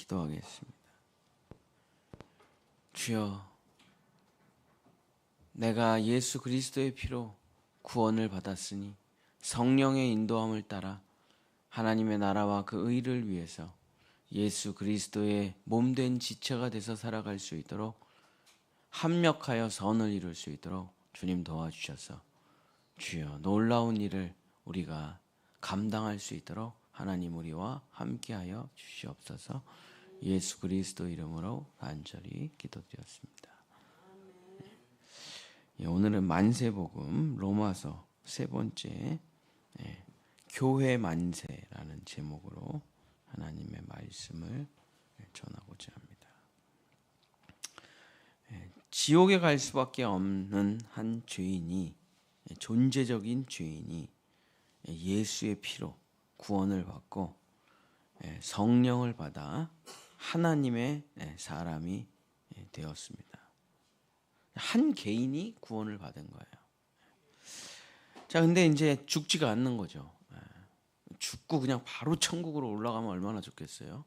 기도하겠습니다. 주여, 내가 예수 그리스도의 피로 구원을 받았으니 성령의 인도함을 따라 하나님의 나라와 그 의를 위해서 예수 그리스도의 몸된 지체가 돼서 살아갈 수 있도록 합력하여 선을 이룰 수 있도록 주님 도와주셔서 주여 놀라운 일을 우리가 감당할 수 있도록 하나님 우리와 함께하여 주시옵소서. 예수 그리스도 이름으로 간절히 기도드렸습니다. 오늘은 만세복음 로마서 세 번째 교회 만세라는 제목으로 하나님의 말씀을 전하고자 합니다. 지옥에 갈 수밖에 없는 한 죄인이, 존재적인 죄인이 예수의 피로 구원을 받고 성령을 받아 하나님의 사람이 되었습니다. 한 개인이 구원을 받은 거예요. 자, 근데 이제 죽지가 않는 거죠. 죽고 그냥 바로 천국으로 올라가면 얼마나 좋겠어요.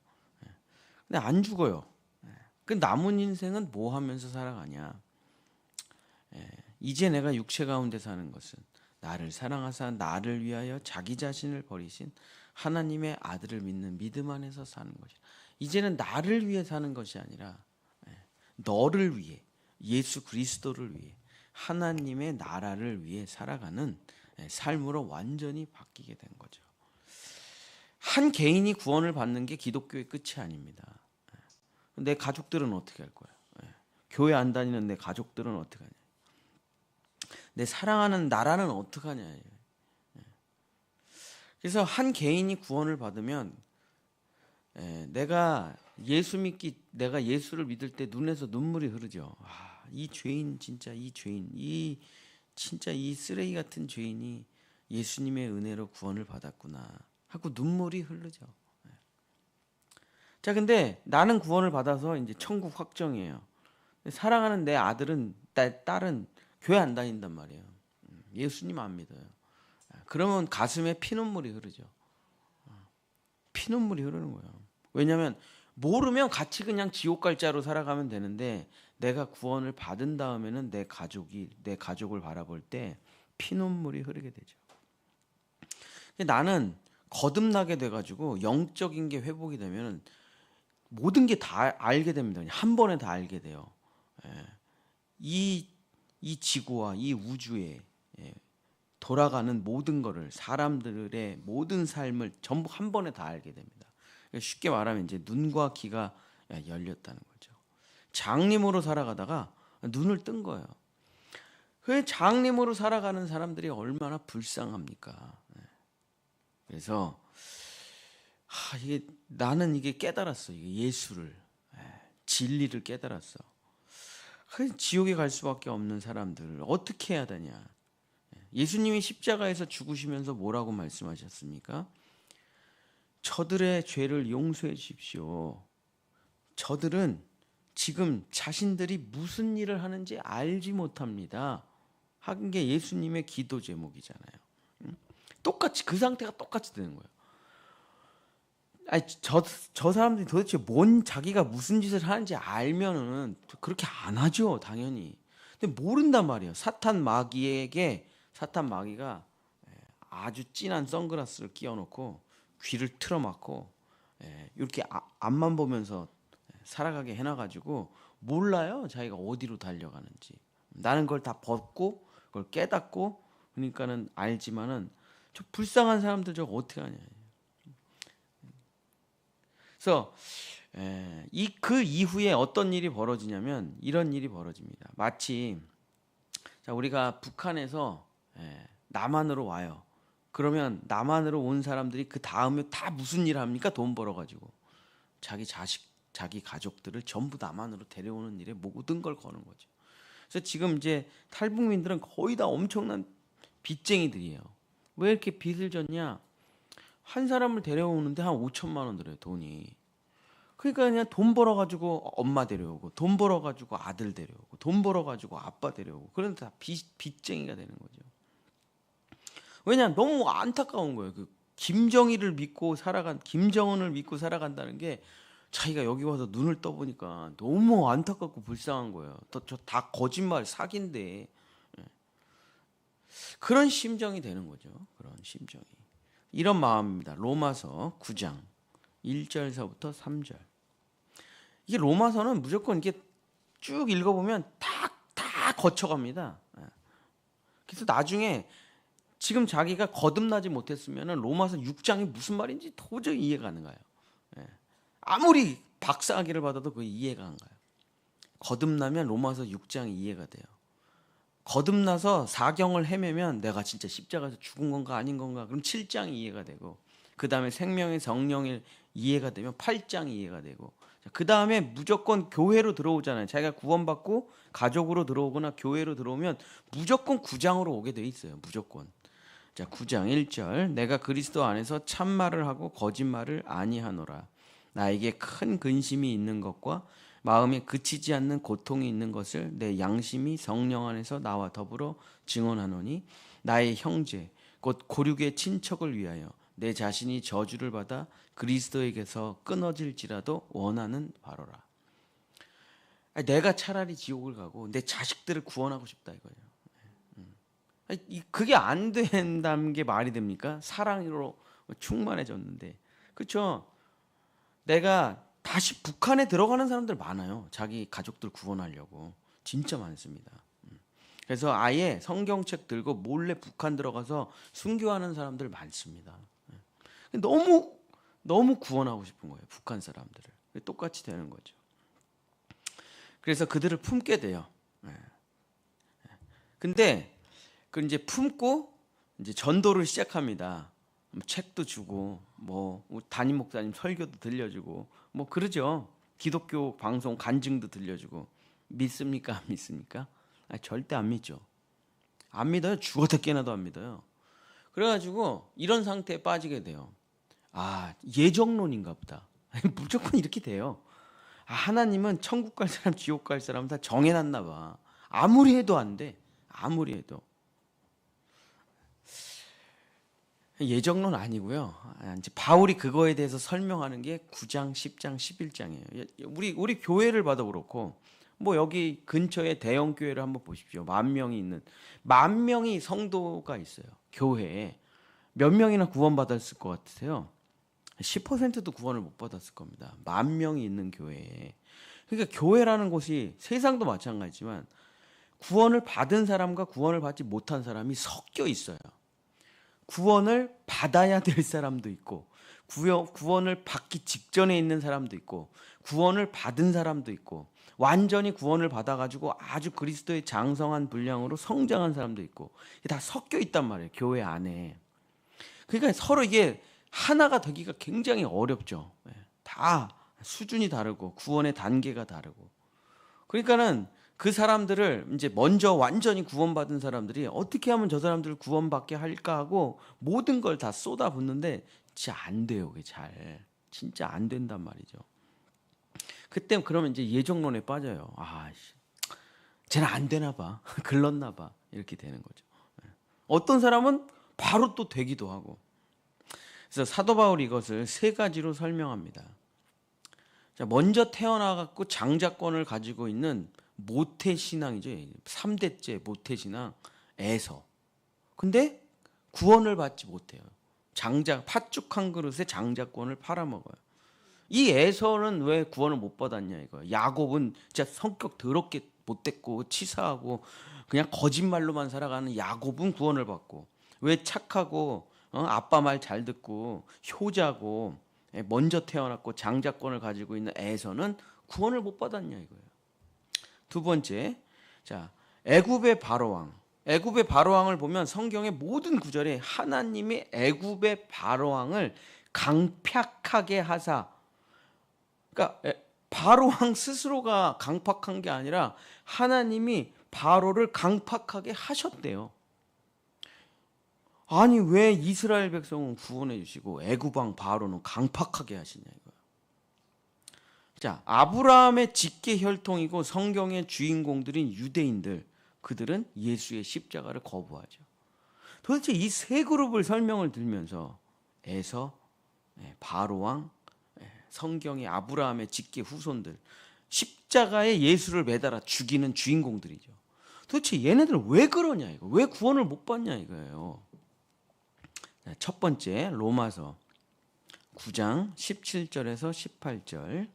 근데 안 죽어요. 그 남은 인생은 뭐 하면서 살아가냐. 이제 내가 육체 가운데 사는 것은 나를 사랑하사 나를 위하여 자기 자신을 버리신 하나님의 아들을 믿는 믿음 안에서 사는 것이다. 이제는 나를 위해 사는 것이 아니라 너를 위해, 예수 그리스도를 위해, 하나님의 나라를 위해 살아가는 삶으로 완전히 바뀌게 된 거죠. 한 개인이 구원을 받는 게 기독교의 끝이 아닙니다. 내 가족들은 어떻게 할 거야? 교회 안 다니는 내 가족들은 어떻게 하냐? 내 사랑하는 나라는 어떻게 하냐? 그래서 한 개인이 구원을 받으면 내가 예수를 믿을 때 눈에서 눈물이 흐르죠. 이 죄인, 진짜 이 죄인, 진짜 이 쓰레기 같은 죄인이 예수님의 은혜로 구원을 받았구나 하고 눈물이 흐르죠. 자, 근데 나는 구원을 받아서 이제 천국 확정이에요. 사랑하는 내 아들은, 딸은 교회 안 다닌단 말이에요. 예수님 안 믿어요. 그러면 가슴에 피눈물이 흐르죠. 피눈물이 흐르는 거예요. 왜냐하면 모르면 같이 그냥 지옥 갈 자로 살아가면 되는데, 내가 구원을 받은 다음에는 내 가족을 바라볼 때 피눈물이 흐르게 되죠. 나는 거듭나게 돼가지고 영적인 게 회복이 되면 모든 게 다 알게 됩니다. 한 번에 다 알게 돼요. 이 지구와 이 우주에 돌아가는 모든 거를, 사람들의 모든 삶을 전부 한 번에 다 알게 됩니다. 쉽게 말하면 이제 눈과 귀가 열렸다는 거죠. 장님으로 살아가다가 눈을 뜬 거예요. 그 장님으로 살아가는 사람들이 얼마나 불쌍합니까? 그래서 나는 이게 깨달았어. 이게 예수를, 진리를 깨달았어. 지옥에 갈 수밖에 없는 사람들을 어떻게 해야 되냐? 예수님이 십자가에서 죽으시면서 뭐라고 말씀하셨습니까? 저들의 죄를 용서해 주십시오. 저들은 지금 자신들이 무슨 일을 하는지 알지 못합니다. 한 게 예수님의 기도 제목이잖아요. 똑같이 그 상태가 똑같이 되는 거예요. 저 사람들이 도대체 자기가 무슨 짓을 하는지 알면은 그렇게 안 하죠, 당연히. 근데 모른단 말이에요. 사탄 마귀가 아주 진한 선글라스를 끼워놓고 귀를 틀어막고 이렇게 앞만 보면서 살아가게 해놔가지고 몰라요, 자기가 어디로 달려가는지. 나는 그걸 다 벗고 그걸 깨닫고 그러니까는 알지만은 저 불쌍한 사람들 저거 어떻게 하냐. 그래서 그 이후에 어떤 일이 벌어지냐면 이런 일이 벌어집니다. 마치 자, 우리가 북한에서 남한으로 와요. 그러면 남한으로 온 사람들이 그 다음에 다 무슨 일 합니까? 돈 벌어가지고 자기 자식, 자기 가족들을 전부 남한으로 데려오는 일에 모든 걸 거는 거죠. 그래서 지금 이제 탈북민들은 거의 다 엄청난 빚쟁이들이에요. 왜 이렇게 빚을 졌냐? 한 사람을 데려오는데 한 5천만 원 들어요, 돈이. 그러니까 그냥 돈 벌어가지고 엄마 데려오고, 돈 벌어가지고 아들 데려오고, 돈 벌어가지고 아빠 데려오고, 그런데 다 빚쟁이가 되는 거죠. 왜냐, 너무 안타까운 거예요. 그 김정은을 믿고 살아간다는 게 자기가 여기 와서 눈을 떠보니까 너무 안타깝고 불쌍한 거예요. 저 다 거짓말 사기인데. 그런 심정이 되는 거죠. 그런 심정이. 이런 마음입니다. 로마서 9장 1절서부터 3절. 이게 로마서는 무조건 이렇게 쭉 읽어보면 다 거쳐갑니다. 그래서 나중에 지금 자기가 거듭나지 못했으면 로마서 6장이 무슨 말인지 도저히 이해가 안 가요. 아무리 박사학위를 받아도 그 이해가 안 가요. 거듭나면 로마서 6장이 이해가 돼요. 거듭나서 사경을 헤매면 내가 진짜 십자가에서 죽은 건가 아닌 건가, 그럼 7장이 이해가 되고, 그 다음에 생명의 성령이 이해가 되면 8장이 이해가 되고, 그 다음에 무조건 교회로 들어오잖아요. 자기가 구원받고 가족으로 들어오거나 교회로 들어오면 무조건 9장으로 오게 돼 있어요. 무조건. 자, 9장 1절. 내가 그리스도 안에서 참말을 하고 거짓말을 아니하노라. 나에게 큰 근심이 있는 것과 마음에 그치지 않는 고통이 있는 것을 내 양심이 성령 안에서 나와 더불어 증언하노니, 나의 형제 곧 고륙의 친척을 위하여 내 자신이 저주를 받아 그리스도에게서 끊어질지라도 원하는 바로라. 내가 차라리 지옥을 가고 내 자식들을 구원하고 싶다 이거예요. 그게 안 된다는 게 말이 됩니까? 사랑으로 충만해졌는데, 그렇죠? 내가 다시 북한에 들어가는 사람들 많아요. 자기 가족들 구원하려고. 진짜 많습니다. 그래서 아예 성경책 들고 몰래 북한 들어가서 순교하는 사람들 많습니다. 너무 구원하고 싶은 거예요. 북한 사람들을. 똑같이 되는 거죠. 그래서 그들을 품게 돼요. 근데 그 이제 품고 이제 전도를 시작합니다. 책도 주고 뭐 담임 목사님 설교도 들려주고 뭐 그러죠. 기독교 방송 간증도 들려주고. 믿습니까? 안 믿습니까? 절대 안 믿죠. 안 믿어요. 죽어도 깨나도 안 믿어요. 그래가지고 이런 상태에 빠지게 돼요. 예정론인가 보다. 무조건 이렇게 돼요. 하나님은 천국 갈 사람 지옥 갈 사람 다 정해놨나 봐. 아무리 해도 안 돼. 아무리 해도. 예정론 아니고요. 이제 바울이 그거에 대해서 설명하는 게 9장, 10장, 11장이에요. 우리 교회를 봐도 그렇고, 뭐 여기 근처에 대형 교회를 한번 보십시오. 10,000명이 성도가 있어요. 교회에. 몇 명이나 구원받았을 것 같으세요? 10%도 구원을 못 받았을 겁니다. 10,000명이 있는 교회에. 그러니까 교회라는 곳이 세상도 마찬가지지만 구원을 받은 사람과 구원을 받지 못한 사람이 섞여 있어요. 구원을 받아야 될 사람도 있고, 구원을 받기 직전에 있는 사람도 있고, 구원을 받은 사람도 있고, 완전히 구원을 받아가지고 아주 그리스도의 장성한 분량으로 성장한 사람도 있고, 다 섞여 있단 말이에요. 교회 안에. 그러니까 서로 이게 하나가 되기가 굉장히 어렵죠. 다 수준이 다르고 구원의 단계가 다르고. 그러니까는 그 사람들을 이제 먼저 완전히 구원받은 사람들이 어떻게 하면 저 사람들을 구원받게 할까 하고 모든 걸 다 쏟아붓는데 진짜 안 돼요. 그게 잘. 진짜 안 된단 말이죠. 그때 그러면 이제 예정론에 빠져요. 쟤는 안 되나 봐. 글렀나 봐. 이렇게 되는 거죠. 어떤 사람은 바로 또 되기도 하고. 그래서 사도 바울이 이것을 세 가지로 설명합니다. 자, 먼저 태어나갖고 장자권을 가지고 있는 모태신앙이죠. 3대째 모태신앙 에서. 근데 구원을 받지 못해요. 팥죽 한 그릇에 장자권을 팔아먹어요. 이 에서는 왜 구원을 못 받았냐 이거예요. 야곱은 진짜 성격 더럽게 못됐고 치사하고 그냥 거짓말로만 살아가는 야곱은 구원을 받고, 왜 착하고 아빠 말 잘 듣고 효자고 먼저 태어났고 장자권을 가지고 있는 에서는 구원을 못 받았냐 이거예요. 두 번째, 자, 애굽의 바로왕. 애굽의 바로왕을 보면 성경의 모든 구절에 하나님이 애굽의 바로왕을 강팍하게 하사, 그러니까 바로왕 스스로가 강팍한 게 아니라 하나님이 바로를 강팍하게 하셨대요. 아니 왜 이스라엘 백성은 구원해 주시고 애굽왕 바로는 강팍하게 하시냐 이거예요. 자, 아브라함의 직계 혈통이고 성경의 주인공들인 유대인들, 그들은 예수의 십자가를 거부하죠. 도대체 이 세 그룹을 설명을 들면서 에서, 바로왕, 성경의 아브라함의 직계 후손들, 십자가에 예수를 매달아 죽이는 주인공들이죠. 도대체 얘네들 왜 그러냐 이거, 왜 구원을 못 받냐 이거예요. 첫 번째 로마서 9장 17절에서 18절.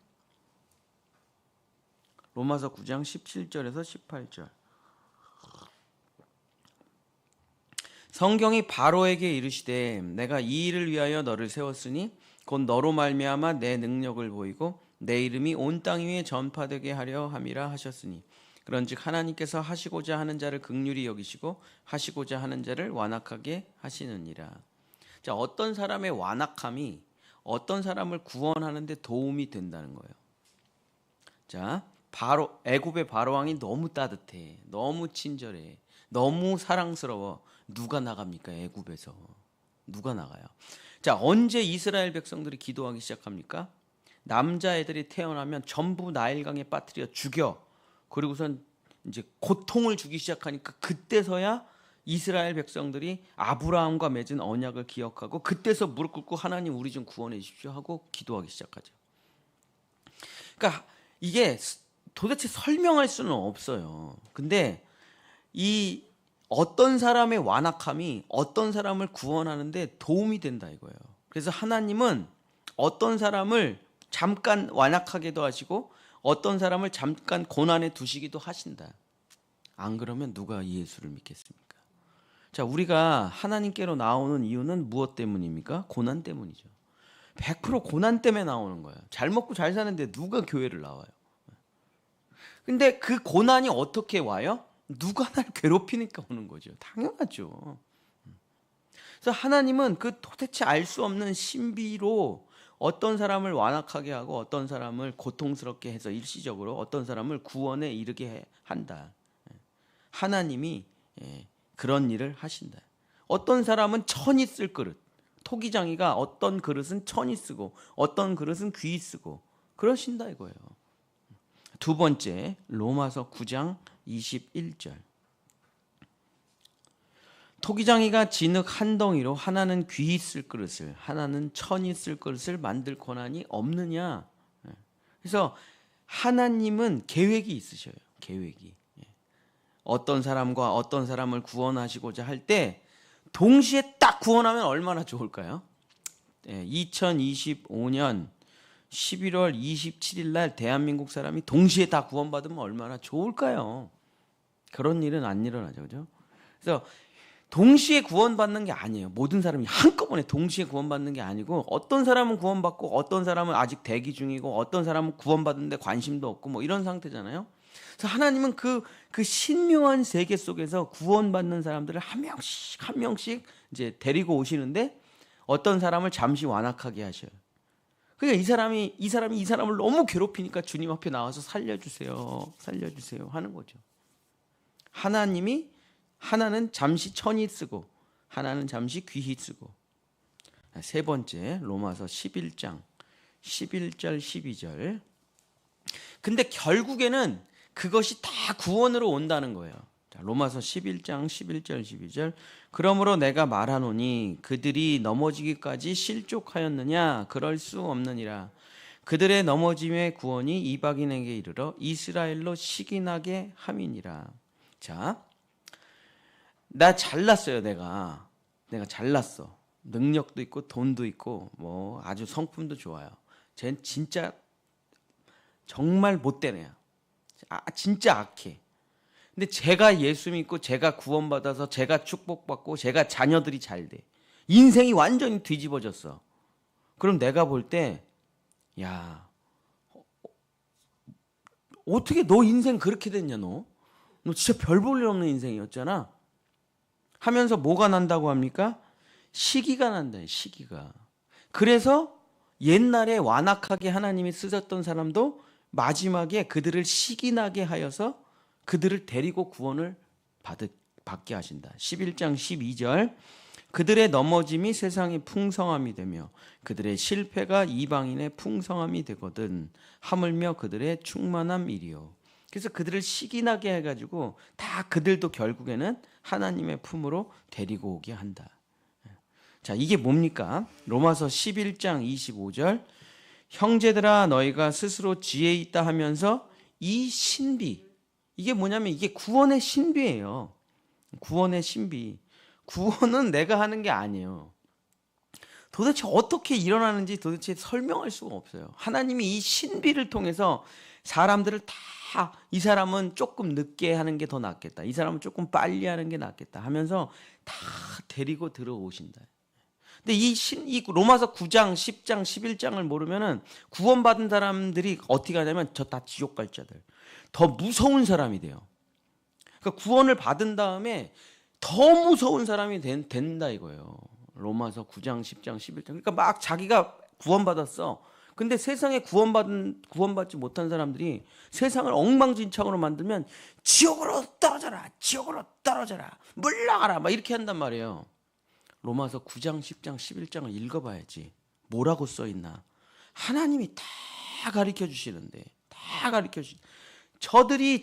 로마서 9장 17절에서 18절. 성경이 바로에게 이르시되 내가 이 일을 위하여 너를 세웠으니 곧 너로 말미암아 내 능력을 보이고 내 이름이 온 땅 위에 전파되게 하려 함이라 하셨으니 그런즉 하나님께서 하시고자 하는 자를 긍휼히 여기시고 하시고자 하는 자를 완악하게 하시느니라. 자, 어떤 사람의 완악함이 어떤 사람을 구원하는 데 도움이 된다는 거예요. 자, 바로 애굽의 바로 왕이 너무 따뜻해, 너무 친절해, 너무 사랑스러워. 누가 나갑니까? 애굽에서 누가 나가요? 자, 언제 이스라엘 백성들이 기도하기 시작합니까? 남자애들이 태어나면 전부 나일강에 빠뜨려 죽여. 그리고선 이제 고통을 주기 시작하니까 그때서야 이스라엘 백성들이 아브라함과 맺은 언약을 기억하고 그때서 무릎 꿇고 하나님 우리 좀 구원해 주십시오 하고 기도하기 시작하죠. 그러니까 이게 도대체 설명할 수는 없어요. 근데 이 어떤 사람의 완악함이 어떤 사람을 구원하는데 도움이 된다 이거예요. 그래서 하나님은 어떤 사람을 잠깐 완악하게도 하시고 어떤 사람을 잠깐 고난에 두시기도 하신다. 안 그러면 누가 예수를 믿겠습니까? 자, 우리가 하나님께로 나오는 이유는 무엇 때문입니까? 고난 때문이죠. 100% 고난 때문에 나오는 거예요. 잘 먹고 잘 사는데 누가 교회를 나와요? 근데 그 고난이 어떻게 와요? 누가 날 괴롭히니까 오는 거죠. 당연하죠. 그래서 하나님은 그 도대체 알 수 없는 신비로 어떤 사람을 완악하게 하고 어떤 사람을 고통스럽게 해서 일시적으로 어떤 사람을 구원에 이르게 한다. 하나님이 그런 일을 하신다. 어떤 사람은 천이 쓸 그릇, 토기장이가 어떤 그릇은 천이 쓰고 어떤 그릇은 귀이 쓰고 그러신다 이거예요. 두 번째 로마서 9장 21절. 토기장이가 진흙 한 덩이로 하나는 귀히 쓸 그릇을 하나는 천이 쓸 그릇을 만들 권한이 없느냐. 그래서 하나님은 계획이 있으셔요. 계획이. 어떤 사람과 어떤 사람을 구원하시고자 할 때 동시에 딱 구원하면 얼마나 좋을까요? 2025년 11월 27일 날 대한민국 사람이 동시에 다 구원받으면 얼마나 좋을까요? 그런 일은 안 일어나죠. 그죠? 그래서 동시에 구원받는 게 아니에요. 모든 사람이 한꺼번에 동시에 구원받는 게 아니고 어떤 사람은 구원받고 어떤 사람은 아직 대기 중이고 어떤 사람은 구원받는데 관심도 없고 뭐 이런 상태잖아요. 그래서 하나님은 그 신묘한 세계 속에서 구원받는 사람들을 한 명씩 이제 데리고 오시는데 어떤 사람을 잠시 완악하게 하셔요. 그러니까 이 사람을 너무 괴롭히니까 주님 앞에 나와서 살려주세요 하는 거죠. 하나는 잠시 천이 쓰고 하나는 잠시 귀히 쓰고. 세 번째 로마서 11장 11절 12절. 근데 결국에는 그것이 다 구원으로 온다는 거예요. 자, 로마서 11장 11절 12절. 그러므로 내가 말하노니 그들이 넘어지기까지 실족하였느냐? 그럴 수 없느니라. 그들의 넘어짐의 구원이 이방인에게 이르러 이스라엘로 시기나게 함이니라. 자, 나 잘났어요. 내가 잘났어. 능력도 있고 돈도 있고 뭐 아주 성품도 좋아요. 쟨 진짜 정말 못된 애야. 진짜 악해. 근데 제가 예수 믿고 제가 구원받아서 제가 축복받고 제가 자녀들이 잘 돼. 인생이 완전히 뒤집어졌어. 그럼 내가 볼 때 야, 어떻게 너 인생 그렇게 됐냐 너? 너 진짜 별 볼 일 없는 인생이었잖아. 하면서 뭐가 난다고 합니까? 시기가 난다. 시기가. 그래서 옛날에 완악하게 하나님이 쓰셨던 사람도 마지막에 그들을 시기나게 하여서 그들을 데리고 구원을 받게 하신다. 11장 12절. 그들의 넘어짐이 세상의 풍성함이 되며 그들의 실패가 이방인의 풍성함이 되거든 하물며 그들의 충만함이리요. 그래서 그들을 시기나게 해가지고 다 그들도 결국에는 하나님의 품으로 데리고 오게 한다. 자, 이게 뭡니까? 로마서 11장 25절. 형제들아 너희가 스스로 지혜 있다 하면서 이 신비, 이게 뭐냐면 이게 구원의 신비예요. 구원의 신비. 구원은 내가 하는 게 아니에요. 도대체 어떻게 일어나는지 도대체 설명할 수가 없어요. 하나님이 이 신비를 통해서 사람들을 다 이 사람은 조금 늦게 하는 게 더 낫겠다. 이 사람은 조금 빨리 하는 게 낫겠다 하면서 다 데리고 들어오신다. 근데 이 로마서 9장, 10장, 11장을 모르면은 구원받은 사람들이 어떻게 하냐면 저 다 지옥 갈 자들. 더 무서운 사람이 돼요. 그러니까 구원을 받은 다음에 더 무서운 사람이 된다 이거예요. 로마서 9장, 10장, 11장. 그러니까 막 자기가 구원받았어. 근데 세상에 구원받지 못한 사람들이 세상을 엉망진창으로 만들면 지옥으로 떨어져라, 지옥으로 떨어져라, 물러가라, 막 이렇게 한단 말이에요. 로마서 9장, 10장, 11장을 읽어봐야지. 뭐라고 써 있나? 하나님이 다 가르쳐 주시는데, 다 가르쳐 주시. 저들이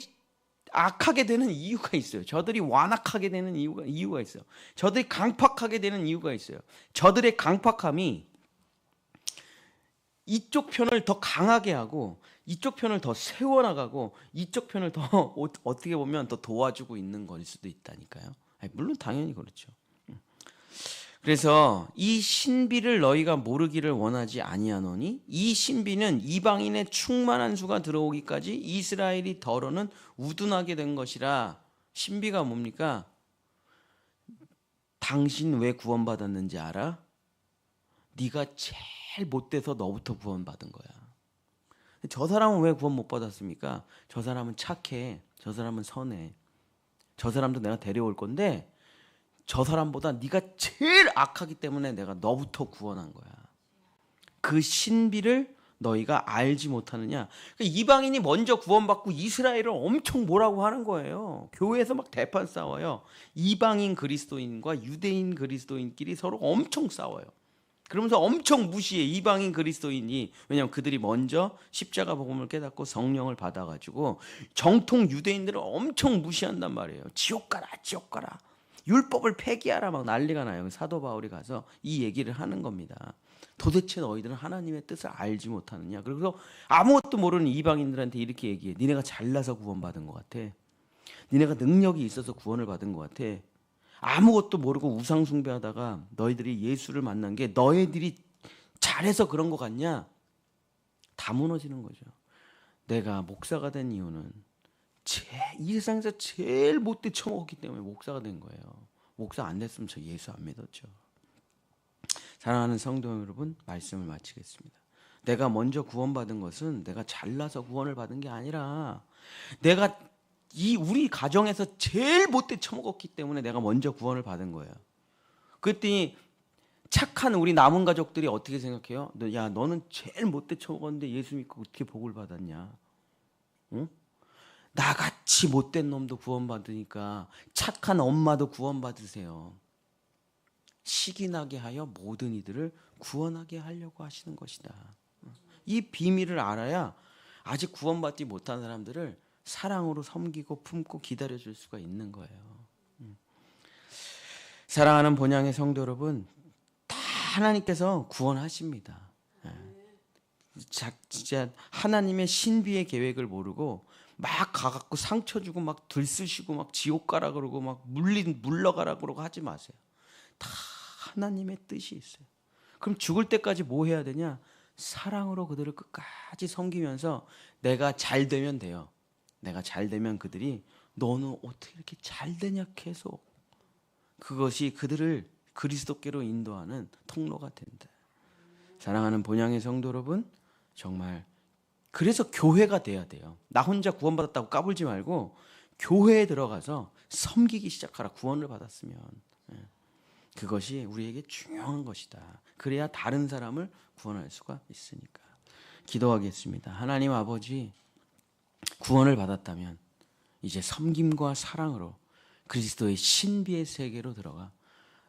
악하게 되는 이유가 있어요. 저들이 완악하게 되는 이유가 있어요. 저들이 강팍하게 되는 이유가 있어요. 저들의 강팍함이 이쪽 편을 더 강하게 하고 이쪽 편을 더 세워나가고 이쪽 편을 더 어떻게 보면 더 도와주고 있는 걸 수도 있다니까요. 아니, 물론 당연히 그렇죠. 그래서 이 신비를 너희가 모르기를 원하지 아니하노니 이 신비는 이방인의 충만한 수가 들어오기까지 이스라엘이 더러는 우둔하게 된 것이라. 신비가 뭡니까? 당신 왜 구원받았는지 알아? 네가 제일 못돼서 너부터 구원받은 거야. 저 사람은 왜 구원 못 받았습니까? 저 사람은 착해. 저 사람은 선해. 저 사람도 내가 데려올 건데 저 사람보다 네가 제일 악하기 때문에 내가 너부터 구원한 거야. 그 신비를 너희가 알지 못하느냐. 그러니까 이방인이 먼저 구원받고 이스라엘을 엄청 뭐라고 하는 거예요. 교회에서 막 대판 싸워요. 이방인 그리스도인과 유대인 그리스도인끼리 서로 엄청 싸워요. 그러면서 엄청 무시해 이방인 그리스도인이. 왜냐하면 그들이 먼저 십자가 복음을 깨닫고 성령을 받아가지고 정통 유대인들을 엄청 무시한단 말이에요. 지옥 가라, 지옥 가라. 율법을 폐기하라 막 난리가 나요. 사도 바울이 가서 이 얘기를 하는 겁니다. 도대체 너희들은 하나님의 뜻을 알지 못하느냐. 그래서 아무것도 모르는 이방인들한테 이렇게 얘기해. 니네가 잘나서 구원받은 것 같아. 니네가 능력이 있어서 구원을 받은 것 같아. 아무것도 모르고 우상 숭배하다가 너희들이 예수를 만난 게 너희들이 잘해서 그런 것 같냐? 다 무너지는 거죠. 내가 목사가 된 이유는 이 세상에서 제일 못돼 처먹었기 때문에 목사가 된 거예요. 목사 안 됐으면 저 예수 안 믿었죠. 사랑하는 성도 여러분, 말씀을 마치겠습니다. 내가 먼저 구원받은 것은 내가 잘나서 구원을 받은 게 아니라 내가 우리 가정에서 제일 못돼 처먹었기 때문에 내가 먼저 구원을 받은 거예요. 그랬더니 착한 우리 남은 가족들이 어떻게 생각해요? 야, 너는 제일 못돼 처먹었는데 예수 믿고 어떻게 복을 받았냐? 응? 나같이 못된 놈도 구원받으니까 착한 엄마도 구원받으세요. 시기 나게 하여 모든 이들을 구원하게 하려고 하시는 것이다. 이 비밀을 알아야 아직 구원받지 못한 사람들을 사랑으로 섬기고 품고 기다려줄 수가 있는 거예요. 사랑하는 본향의 성도 여러분, 다 하나님께서 구원하십니다. 진짜 하나님의 신비의 계획을 모르고 막 가갖고 상처 주고 막 들쑤시고 막 지옥 가라 그러고 막 물러가라 그러고 하지 마세요. 다 하나님의 뜻이 있어요. 그럼 죽을 때까지 뭐 해야 되냐? 사랑으로 그들을 끝까지 섬기면서 내가 잘 되면 돼요. 내가 잘 되면 그들이 너는 어떻게 이렇게 잘 되냐 계속. 그것이 그들을 그리스도께로 인도하는 통로가 된다. 사랑하는 본향의 성도 여러분, 정말 그래서 교회가 돼야 돼요. 나 혼자 구원받았다고 까불지 말고 교회에 들어가서 섬기기 시작하라. 구원을 받았으면. 그것이 우리에게 중요한 것이다. 그래야 다른 사람을 구원할 수가 있으니까. 기도하겠습니다. 하나님 아버지, 구원을 받았다면 이제 섬김과 사랑으로 그리스도의 신비의 세계로 들어가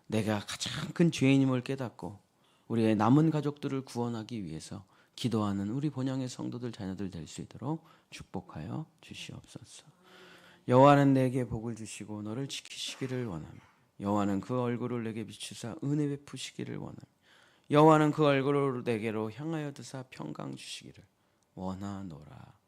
내가 가장 큰 죄인임을 깨닫고 우리의 남은 가족들을 구원하기 위해서 기도하는 우리 본향의 성도들 자녀들 될 수 있도록 축복하여 주시옵소서. 여호와는 내게 복을 주시고 너를 지키시기를 원하며 여호와는 그 얼굴을 내게 비추사 은혜 베푸시기를 원하며 여호와는 그 얼굴을 내게로 향하여 드사 평강 주시기를 원하노라.